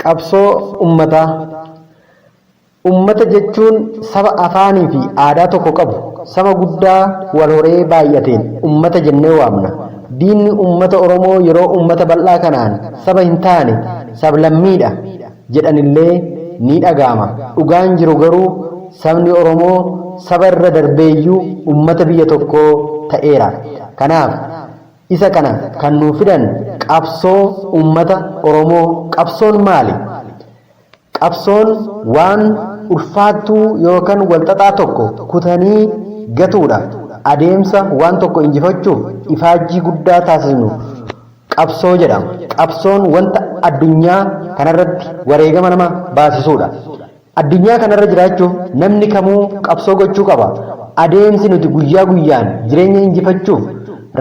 Qabsoo uummataa. Uummata jechuun saba afaanii fi aadaa tokko qabu, saba guddaa wal horee baay'ateen uummata jennee waamna. Diinni uummata Oromoo yeroo uummata bal'aa kanaan saba hin taane sablammiidha jedhanillee ni dhaga'ama. Dhugaan jiru garuu sabni Oromoo saba irra darbeeyyuu uummata biyya tokkoo ta'eera. Kanaaf isa kana kan nuuf fidan qabsoo uummata Oromoo. Qabsoon maali? Qabsoon waan ulfaattuu yookaan walxaxaa tokko kutanii gatuudha. Adeemsa waan tokko injifachuuf ifaajjii guddaa taasisnu qabsoo jedhama. Qabsoon wanta addunyaa kanarratti wareegama nama baasisuudha. Addunyaa kanarra jiraachuuf namni kamuu qabsoo gochuu qaba. Adeemsi nuti guyyaa guyyaan jireenya injifachuuf,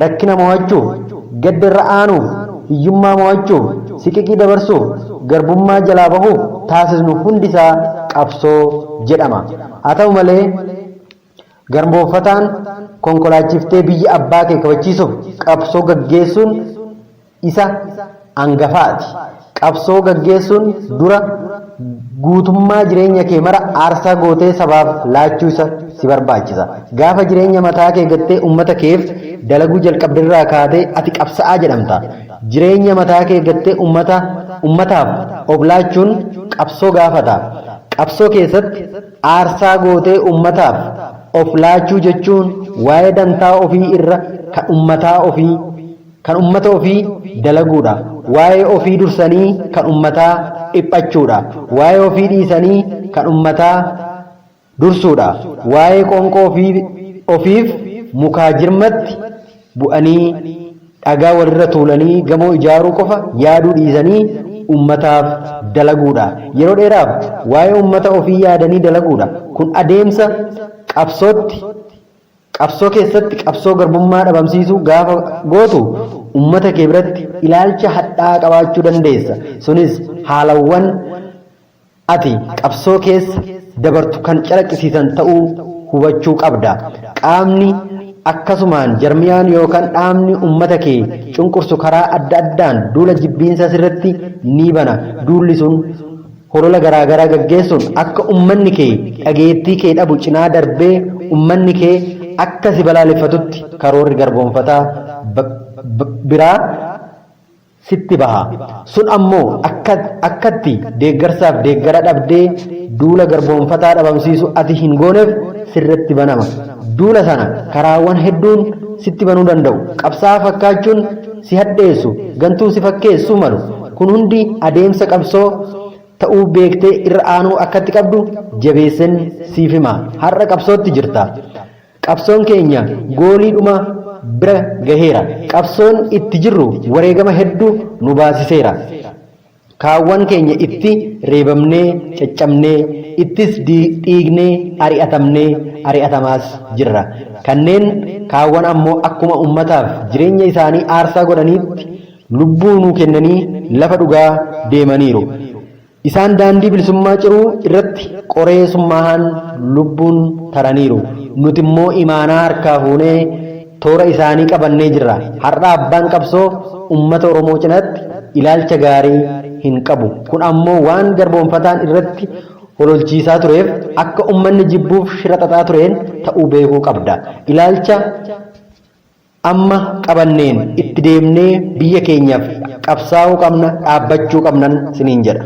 rakkina mo'achuuf, gadda irra aanuuf, hiyyummaa mo'achuuf, siqiqii dabarsuuf, garbummaa jalaa bahuuf taasisnu hundisaa qabsoo jedhama. Haa ta'u malee garboonfataan konkolaachiftee biyya abbaa kee kabachiisuuf qabsoo gaggeessuun isa hangafaati. Qabsoo gaggeessuun dura guutummaa jireenya kee mara aarsaa gootee sabaaf laachuu isa si barbaachisa. Gaafa jireenya mataa kee gattee uummata keef dalaguu jalqabdirraa kaatee ati qabsa'aa jedhamta. Jireenya mataa kee gattee uummataaf of laachuun qabsoo gaafata. Qabsoo keessatti aarsaa gootee uummataaf of laachuu jechuun waa'ee dantaa ofii irra kan uummata ofii dalaguudha. Waa'ee ofii dursanii kan uummataa dhiphachuudha. Waa'ee ofii dhiisanii kan uummataa dursuudha. Waa'ee qoonqoo ofiif mukaa jirmatti bu'anii dhagaa walirra tuulanii gamoo ijaaruu qofa yaaduu dhiisanii uummataaf dalaguudha. Yeroo dheeraaf waa'ee uummata ofii yaadanii dalaguudha. Kun adeemsa qabsootti. Qabsoo keessatti qabsoo garbummaa dhabamsiisuu gaafa gootu uummata kee biratti ilaalcha hadhaa qabaachuu dandeessa. Sunis haalawwan ati qabsoo keessa dabartu kan calaqqisiisan ta'uu hubachuu qabda. Qaamni akkasumaan jarmiyaan yookaan dhaabni uummata kee cunqursu karaa adda addaan duula jibbiinsa sirratti ni bana. Duulli sun holola garaagaraa gaggeessuun akka uummanni kee dhageettii kee dhabu cinaa darbee uummanni kee akka si balaaleffatutti karoorri garboonfataa biraa sitti baha. Sun ammoo akkatti deeggarsaaf deeggara dhabdee duula garboonfataa dhabamsiisu ati hin gooneef sirratti banama. Duula sana karaawwan hedduun sitti banuu danda'u. Qabsaa fakkaachuun si hadheessu, gantuu si fakkeessuu malu. Kun hundi adeemsa qabsoo ta'uu beektee irra aanuu akkatti qabdu jabeessan siif hima. Har'a qabsootti jirta. Qabsoon keenya gooliidhuma bira gaheera. Qabsoon itti jirru wareegama hedduu nu baasiseera. Kaawwan keenya itti reebamnee caccabnee ittis dhiignee ari'atamaas jirra. Kanneen kaawwan ammoo akkuma uummataaf jireenya isaanii aarsaa godhaniitti lubbuu nuu kennanii lafa dhugaa deemaniiru. Isaan daandii bilisummaa ciruu irratti qoreessummaan lubbuun taraniiru. Nuti immoo imaanaa harkaa fuunee toora isaanii qabannee jirra. Har'a abbaan qabsoo uummata Oromoo cinaatti ilaalcha gaarii hin qabu. Kun ammoo waan garboonfataan irratti hololchiisaa tureef akka uummanni jibbuuf shira xaxaa tureen ta'uu beekuu qabda. Ilaalcha amma qabanneen itti deemnee biyya keenyaaf qabsaa'uu qabna, dhaabbachuu qabnan siniin jedha.